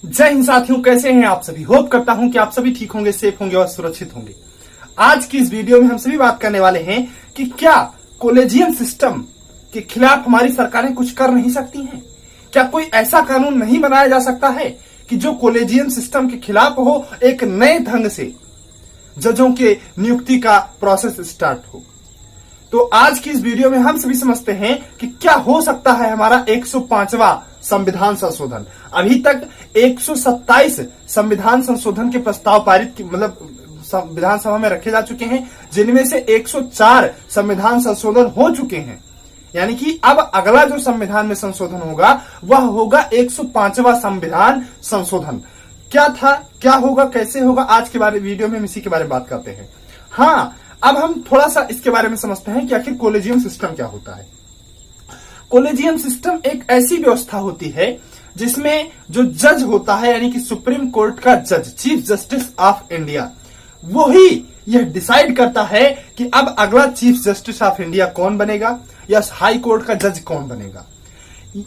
जय हिंद साथियों, कैसे हैं आप सभी। होप करता हूं कि आप सभी ठीक होंगे, सेफ होंगे और सुरक्षित होंगे। आज की इस वीडियो में हम सभी बात करने वाले हैं कि क्या कॉलेजियम सिस्टम के खिलाफ हमारी सरकारें कुछ कर नहीं सकती हैं। क्या कोई ऐसा कानून नहीं बनाया जा सकता है कि जो कॉलेजियम सिस्टम के खिलाफ हो, एक नए ढंग से जजों के नियुक्ति का प्रोसेस स्टार्ट हो। तो आज की इस वीडियो में हम सभी समझते हैं कि क्या हो सकता है हमारा 105वां संविधान संशोधन। अभी तक 127 संविधान संशोधन के प्रस्ताव पारित विधानसभा में रखे जा चुके हैं, जिनमें से 104 संविधान संशोधन हो चुके हैं। यानी कि अब अगला जो संविधान में संशोधन होगा वह होगा 105वां संविधान संशोधन। क्या था, क्या होगा, कैसे होगा, आज के वीडियो में हम इसी के बारे में बात करते हैं। हाँ, अब हम थोड़ा सा इसके बारे में समझते हैं कि आखिर कॉलेजियम सिस्टम क्या होता है। कॉलेजियम सिस्टम एक ऐसी व्यवस्था होती है जिसमें जो जज होता है, यानी कि सुप्रीम कोर्ट का जज, चीफ जस्टिस ऑफ इंडिया, वो ही यह डिसाइड करता है कि अब अगला चीफ जस्टिस ऑफ इंडिया कौन बनेगा या हाई कोर्ट का जज कौन बनेगा।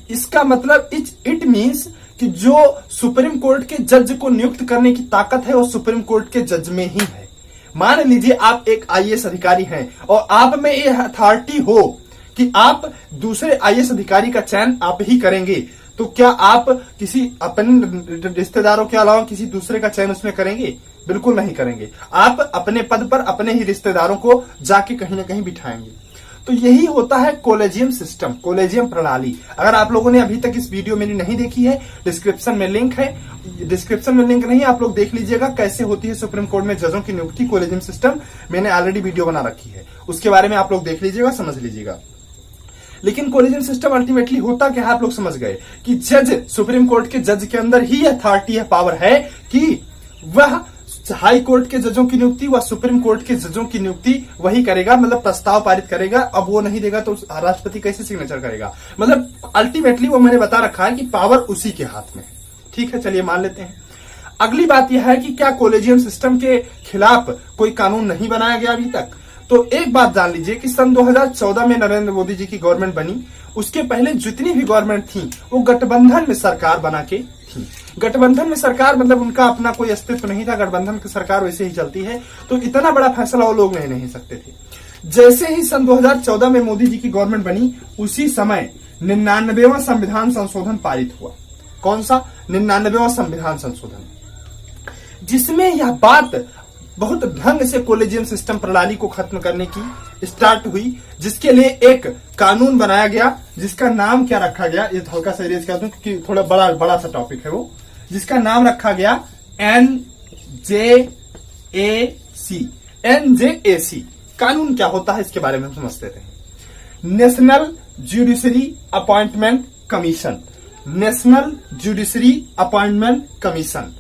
इसका मतलब इट मीन्स कि जो सुप्रीम कोर्ट के जज को नियुक्त करने की ताकत है वो सुप्रीम कोर्ट के जज में ही है। मान लीजिए आप एक आईएएस अधिकारी हैं और आप में यह अथॉरिटी हो कि आप दूसरे आईएएस अधिकारी का चयन आप ही करेंगे, तो क्या आप किसी अपने रिश्तेदारों के अलावा किसी दूसरे का चयन उसमें करेंगे? बिल्कुल नहीं करेंगे। आप अपने पद पर अपने ही रिश्तेदारों को जाके कहीं ना कहीं बिठाएंगे। तो यही होता है कॉलेजियम सिस्टम, कॉलेजियम प्रणाली। अगर आप लोगों ने अभी तक इस वीडियो मेरी नहीं देखी है, डिस्क्रिप्शन में लिंक है। डिस्क्रिप्शन में लिंक नहीं, आप लोग देख लीजिएगा कैसे होती है सुप्रीम कोर्ट में जजों की नियुक्ति, कॉलेजियम सिस्टम। मैंने ऑलरेडी वीडियो बना रखी है, उसके बारे में आप लोग देख लीजिएगा, समझ लीजिएगा। लेकिन कॉलेजियम सिस्टम अल्टीमेटली होता क्या है, आप लोग समझ गए कि जज, सुप्रीम कोर्ट के जज के अंदर ही अथॉरिटी है, पावर है कि वह हाई कोर्ट के जजों की नियुक्ति व सुप्रीम कोर्ट के जजों की नियुक्ति वही करेगा, मतलब प्रस्ताव पारित करेगा। अब वो नहीं देगा तो राष्ट्रपति कैसे सिग्नेचर करेगा, मतलब अल्टीमेटली वो मैंने बता रखा है कि पावर उसी के हाथ में है। ठीक है, चलिए मान लेते हैं। अगली बात यह है कि क्या कॉलेजियम सिस्टम के खिलाफ कोई कानून नहीं बनाया गया अभी तक। तो एक बात जान लीजिए कि सन 2014 में नरेंद्र मोदी जी की गवर्नमेंट बनी, उसके पहले जितनी भी गवर्नमेंट थी वो गठबंधन में सरकार बना के थी। गठबंधन में सरकार मतलब उनका अपना कोई अस्तित्व नहीं था, गठबंधन की सरकार वैसे ही चलती है, तो इतना बड़ा फैसला वो लोग नहीं सकते थे। जैसे ही सन 2014 में मोदी जी की गवर्नमेंट बनी, उसी समय 99वां संविधान संशोधन पारित हुआ। कौन सा? 99वां संविधान संशोधन, जिसमें यह बात बहुत ढंग से कॉलेजियम सिस्टम प्रणाली को खत्म करने की स्टार्ट हुई, जिसके लिए एक कानून बनाया गया, जिसका नाम क्या रखा गया, ये हल्का सा रेज कर दूं क्योंकि थोड़ा बड़ा सा टॉपिक है वो, जिसका नाम रखा गया NJAC। कानून क्या होता है इसके बारे में हम समझते हैं। National judiciary appointment commission, national judiciary appointment commission.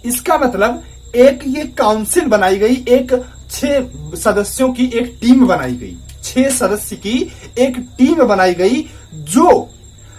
इसका मतलब एक ये काउंसिल बनाई गई, एक 6 सदस्यों की एक टीम बनाई गई, 6 सदस्य की एक टीम बनाई गई, जो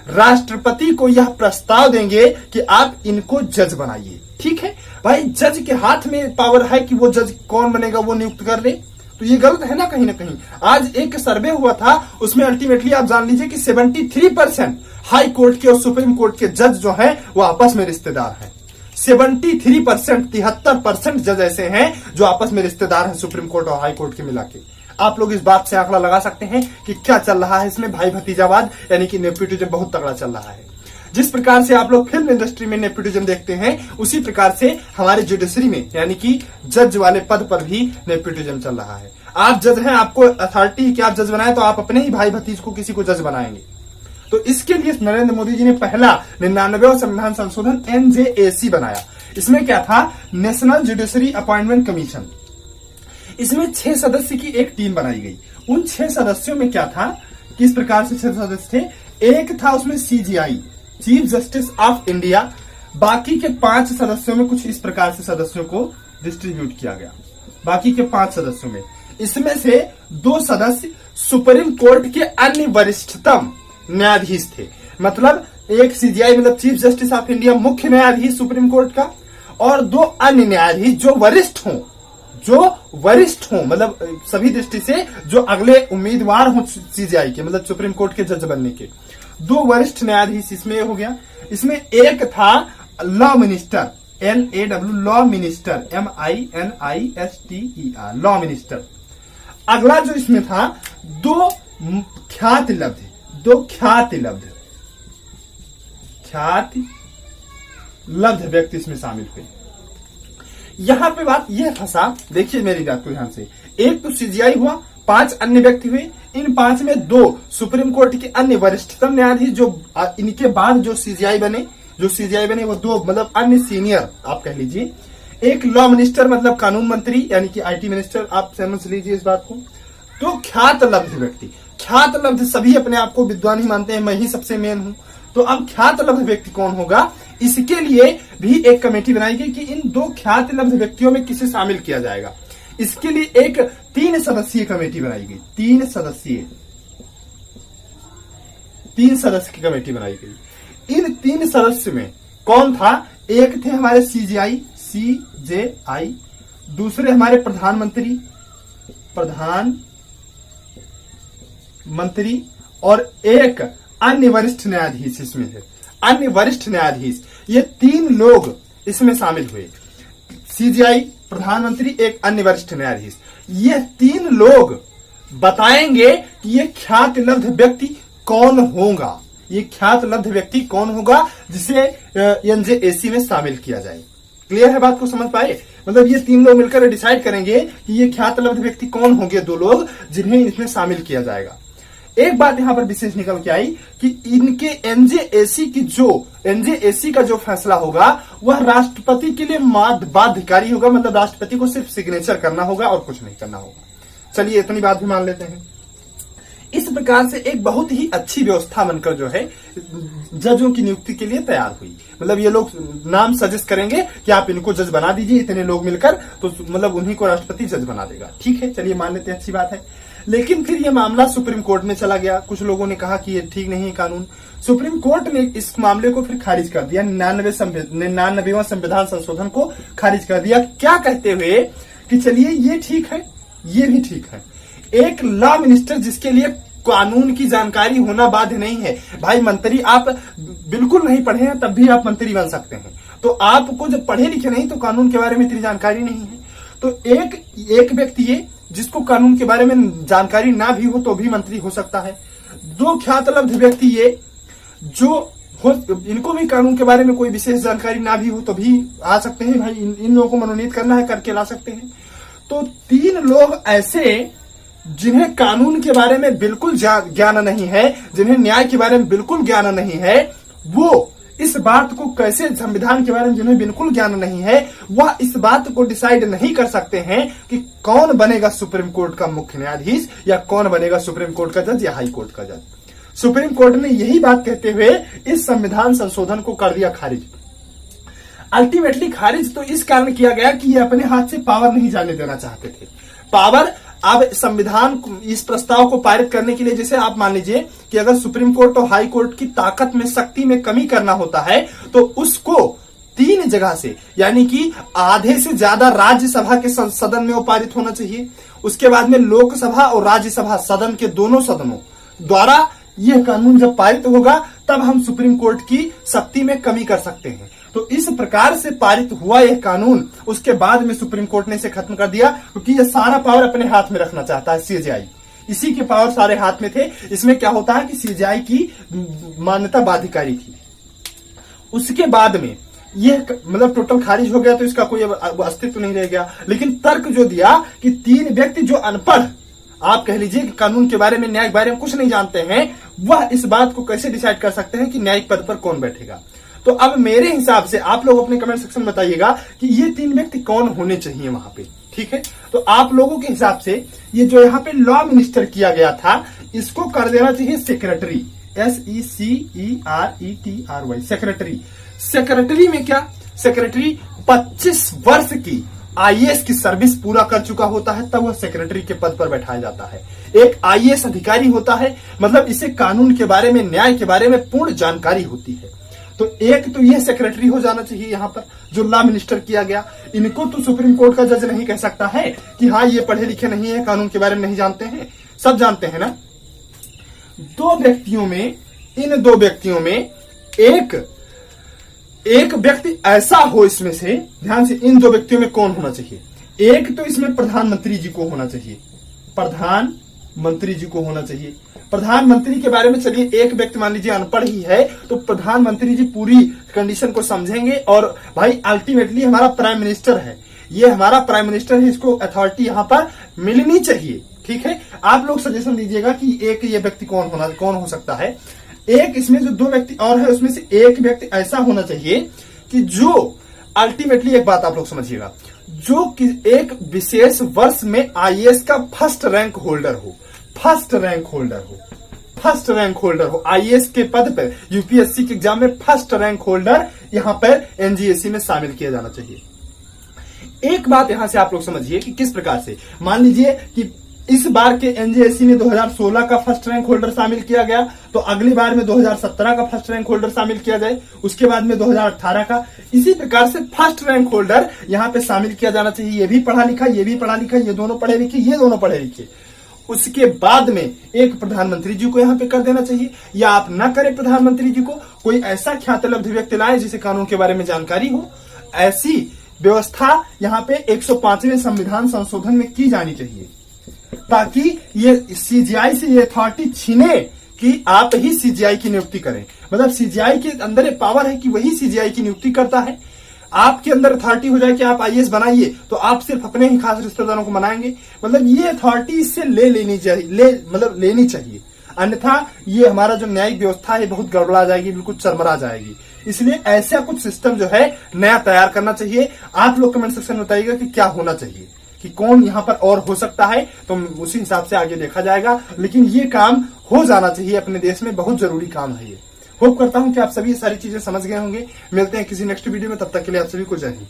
राष्ट्रपति को यह प्रस्ताव देंगे कि आप इनको जज बनाइए। ठीक है भाई, जज के हाथ में पावर है कि वो जज कौन बनेगा वो नियुक्त कर ले, तो ये गलत है ना कहीं ना कहीं। आज एक सर्वे हुआ था, उसमें अल्टीमेटली आप जान लीजिए कि 73% हाई कोर्ट के और सुप्रीम कोर्ट के जज जो हैं वो आपस में रिश्तेदार हैं। 73% जज ऐसे हैं जो आपस में रिश्तेदार हैं, सुप्रीम कोर्ट और हाई कोर्ट के मिला के। आप लोग इस बात से आंकड़ा लगा सकते हैं कि क्या चल रहा है इसमें, भाई भतीजावाद यानी कि नेपोटिज्म बहुत तगड़ा चल रहा है। जिस प्रकार से आप लोग फिल्म इंडस्ट्री में नेपोटिज्म देखते हैं, उसी प्रकार से हमारे जुडिशरी में यानी कि जज वाले पद पर भी नेपोटिज्म चल रहा है। आप जज हैं, आपको अथॉरिटी कि आप जज बनाए, तो आप अपने ही भाई भतीज को किसी को जज बनाएंगे। तो इसके लिए नरेंद्र मोदी जी ने पहला 99वां संविधान संशोधन NJAC बनाया। इसमें क्या था? National judiciary appointment commission. इसमें 6 सदस्य की एक टीम बनाई गई। उन 6 सदस्यों में क्या था, किस प्रकार से 6 सदस्य थे? एक था उसमें CJI, chief justice of India. बाकी के 5 सदस्यों में कुछ इस प्रकार से सदस्यों को डिस्ट्रीब्यूट किया गया। बाकी के 5 सदस्यों में इसमें से 2 सदस्य सुप्रीम कोर्ट के अन्य वरिष्ठतम न्यायाधीश थे। मतलब एक CJI मतलब चीफ जस्टिस ऑफ इंडिया, मुख्य न्यायाधीश सुप्रीम कोर्ट का, और 2 अन्य न्यायाधीश जो वरिष्ठ हों, मतलब सभी दृष्टि से जो अगले उम्मीदवार हों CJI के, मतलब सुप्रीम कोर्ट के जज बनने के। 2 वरिष्ठ न्यायाधीश इसमें हो गया। इसमें एक था law minister, LAW law minister, MINISTER law minister. अगला जो इसमें था दो ख्याति लब्ध व्यक्ति इसमें शामिल हुए। यहां पे बात यह फंसा, देखिए मेरी बात को ध्यान से, एक तो CGI हुआ, 5 अन्य व्यक्ति हुए। इन 5 में 2 सुप्रीम कोर्ट के अन्य वरिष्ठतम न्यायाधीश, जो इनके बाद जो CGI बने वो 2 मतलब अन्य सीनियर आप कह लीजिए। एक लॉ मिनिस्टर मतलब कानून मंत्री यानी कि IT मिनिस्टर, आप समझ लीजिए इस बात को। तो ख्यात लब्ध व्यक्ति, ख्यात लब्ध सभी अपने आप को विद्वान ही मानते हैं, मैं ही सबसे मेन हूं। तो अब ख्यात लब्ध व्यक्ति कौन होगा, इसके लिए भी एक कमेटी बनाई गई कि इन 2 ख्यात लब्ध व्यक्तियों में किसे शामिल किया जाएगा। इसके लिए एक 3 सदस्यीय कमेटी बनाई गई, 3 सदस्य की कमेटी बनाई गई। इन 3 सदस्य में कौन था, एक थे हमारे CGI, दूसरे हमारे प्रधानमंत्री और एक अन्य वरिष्ठ न्यायाधीश इसमें है, अन्य वरिष्ठ न्यायाधीश। ये 3 लोग इसमें शामिल हुए, CGI, प्रधानमंत्री, एक अन्य वरिष्ठ न्यायाधीश। ये 3 लोग बताएंगे कि ये ख्यात लब्ध व्यक्ति कौन होगा, जिसे NJAC में शामिल किया जाए। क्लियर है, बात को समझ पाए? मतलब ये 3 लोग मिलकर डिसाइड करेंगे कि ये ख्यात लब्ध व्यक्ति कौन होंगे, 2 लोग जिन्हें इसमें शामिल किया जाएगा। एक बात यहां पर विशेष निकल के आई कि इनके NJAC का जो फैसला होगा वह राष्ट्रपति के लिए बाध्यकारी होगा, मतलब राष्ट्रपति को सिर्फ सिग्नेचर करना होगा और कुछ नहीं करना होगा। चलिए इतनी बात भी मान लेते हैं। इस प्रकार से एक बहुत ही अच्छी व्यवस्था बनकर जो है जजों की नियुक्ति के लिए तैयार हुई। मतलब ये लोग नाम सजेस्ट करेंगे कि आप इनको जज बना दीजिए, इतने लोग मिलकर, तो मतलब उन्हीं को राष्ट्रपति जज बना देगा। ठीक है, चलिए मान लेते हैं, अच्छी बात है। लेकिन फिर ये मामला सुप्रीम कोर्ट में चला गया। कुछ लोगों ने कहा कि ये ठीक नहीं है कानून। सुप्रीम कोर्ट ने इस मामले को फिर खारिज कर दिया, 99वें संविधान संशोधन को खारिज कर दिया। क्या कहते हुए कि चलिए ये ठीक है, ये भी ठीक है। एक लॉ मिनिस्टर जिसके लिए कानून की जानकारी होना बाध्य नहीं है। भाई मंत्री आप बिल्कुल नहीं पढ़े हैं तब भी आप मंत्री बन सकते हैं, तो आपको जब पढ़े लिखे नहीं तो कानून के बारे में इतनी जानकारी नहीं है। तो एक व्यक्ति ये जिसको कानून के बारे में जानकारी ना भी हो तो भी मंत्री हो सकता है। 2 ख्यात लब्ध व्यक्ति ये जो हो, इनको भी कानून के बारे में कोई विशेष जानकारी ना भी हो तो भी आ सकते हैं। भाई इन लोगों को मनोनीत करना है, करके ला सकते हैं। तो 3 लोग ऐसे जिन्हें कानून के बारे में बिल्कुल ज्ञान नहीं है, जिन्हें न्याय के बारे में बिल्कुल ज्ञान नहीं है, वो इस बात को कैसे, संविधान के बारे में जिन्हें बिल्कुल ज्ञान नहीं है, वह इस बात को डिसाइड नहीं कर सकते हैं कि कौन बनेगा सुप्रीम कोर्ट का मुख्य न्यायाधीश या कौन बनेगा सुप्रीम कोर्ट का जज या हाई कोर्ट का जज। सुप्रीम कोर्ट ने यही बात कहते हुए इस संविधान संशोधन को कर दिया खारिज। अल्टीमेटली खारिज तो इस कारण किया गया कि ये अपने हाथ से पावर नहीं जाने देना चाहते थे। पावर अब संविधान इस प्रस्ताव को पारित करने के लिए, जैसे आप मान लीजिए कि अगर सुप्रीम कोर्ट और हाई कोर्ट की ताकत में, शक्ति में कमी करना होता है तो उसको 3 जगह से, यानी कि आधे से ज्यादा राज्यसभा के सदन में वो पारित होना चाहिए। उसके बाद में लोकसभा और राज्यसभा सदन के दोनों सदनों द्वारा यह कानून जब पारित होगा तब हम सुप्रीम कोर्ट की शक्ति में कमी कर सकते हैं। तो इस प्रकार से पारित हुआ यह कानून। उसके बाद में सुप्रीम कोर्ट ने इसे खत्म कर दिया क्योंकि यह सारा पावर अपने हाथ में रखना चाहता है CGI। इसी के पावर सारे हाथ में थे। इसमें क्या होता है कि CGI की मान्यता बाध्यकारी थी। उसके बाद में यह मतलब टोटल खारिज हो गया तो इसका कोई अस्तित्व नहीं रह गया। लेकिन तर्क जो दिया कि 3 व्यक्ति जो अनपढ़, आप कह लीजिए कि कानून के बारे में, न्याय के बारे में कुछ नहीं जानते हैं, वह इस बात को कैसे डिसाइड कर सकते हैं कि न्यायिक पद पर कौन बैठेगा। तो अब मेरे हिसाब से आप लोग अपने कमेंट सेक्शन में बताइएगा कि ये 3 व्यक्ति कौन होने चाहिए वहां पे। ठीक है, तो आप लोगों के हिसाब से ये जो यहाँ पे लॉ मिनिस्टर किया गया था इसको कर देना चाहिए सेक्रेटरी, SECRETRY, सेक्रेटरी। सेक्रेटरी में क्या, सेक्रेटरी 25 वर्ष की IAS की सर्विस पूरा कर चुका होता है तब वह सेक्रेटरी के पद पर बैठाया जाता है। एक IAS अधिकारी होता है, मतलब इसे कानून के बारे में, न्याय के बारे में पूर्ण जानकारी होती है। तो एक तो यह सेक्रेटरी हो जाना चाहिए यहाँ पर जो लॉ मिनिस्टर किया गया। इनको तो सुप्रीम कोर्ट का जज नहीं कह सकता है कि हाँ ये पढ़े लिखे नहीं है, कानून के बारे में नहीं जानते हैं, सब जानते हैं ना। इन 2 व्यक्तियों में एक एक व्यक्ति ऐसा हो इसमें से, ध्यान से, इन दो व्यक्तियों में कौन होना चाहिए? एक तो इसमें प्रधानमंत्री जी को होना चाहिए, प्रधानमंत्री जी को होना चाहिए। प्रधानमंत्री के बारे में चलिए, एक व्यक्ति मान लीजिए अनपढ़ ही है तो प्रधानमंत्री जी पूरी कंडीशन को समझेंगे और भाई अल्टीमेटली हमारा प्राइम मिनिस्टर है, ये हमारा प्राइम मिनिस्टर है, इसको अथॉरिटी यहां पर मिलनी चाहिए। ठीक है, आप लोग सजेशन दीजिएगा कि एक ये व्यक्ति कौन हो सकता है। एक इसमें जो दो व्यक्ति और है उसमें से एक व्यक्ति ऐसा होना चाहिए कि जो अल्टीमेटली, एक बात आप लोग समझिएगा, जो एक विशेष वर्ष में आईएएस का फर्स्ट रैंक होल्डर हो, फर्स्ट रैंक होल्डर हो आईएएस के पद पर, यूपीएससी के एग्जाम में फर्स्ट रैंक होल्डर यहां पर एनजीएससी में शामिल किया जाना चाहिए। एक बात यहां से आप लोग समझिए कि किस प्रकार से, मान लीजिए कि इस बार के एनजीएससी में 2016 का फर्स्ट रैंक होल्डर शामिल किया गया, तो अगली बार में 2017 का फर्स्ट रैंक होल्डर शामिल किया जाए, उसके बाद में 2018 का, इसी प्रकार से फर्स्ट रैंक होल्डर यहां पे शामिल किया जाना चाहिए। ये भी पढ़ा लिखा, ये भी पढ़ा लिखा, ये दोनों पढ़े लिखे, ये दोनों पढ़े लिखे। उसके बाद में एक प्रधानमंत्री जी को यहां पे कर देना चाहिए, या आप ना करें प्रधानमंत्री जी को, कोई ऐसा ख्यातलब्ध व्यक्ति लाए जिसे कानून के बारे में जानकारी हो। ऐसी व्यवस्था यहां पे 105वें संविधान संशोधन में की जानी चाहिए, ताकि ये सीजीआई से ये अथॉरिटी छीने कि आप ही सीजीआई की नियुक्ति करें। मतलब सीजीआई के अंदर एक पावर है कि वही सीजीआई की नियुक्ति करता है। आपके अंदर अथॉरिटी हो जाए कि आप आईएएस बनाइए, तो आप सिर्फ अपने ही खास रिश्तेदारों को बनाएंगे। मतलब ये अथॉरिटी इससे लेनी चाहिए, अन्यथा ये हमारा जो न्यायिक व्यवस्था है बहुत गड़बड़ा जाएगी, बिल्कुल चरमरा जाएगी। इसलिए ऐसा कुछ सिस्टम जो है नया तैयार करना चाहिए। आप लोग कमेंट सेक्शन में बताइएगा कि क्या होना चाहिए, कि कौन यहां पर और हो सकता है, तो उसी हिसाब से आगे देखा जाएगा। लेकिन ये काम हो जाना चाहिए अपने देश में, बहुत जरूरी काम है ये। होप करता हूं कि आप सभी ये सारी चीजें समझ गए होंगे। मिलते हैं किसी नेक्स्ट वीडियो में, तब तक के लिए आप सभी को जय हिंद।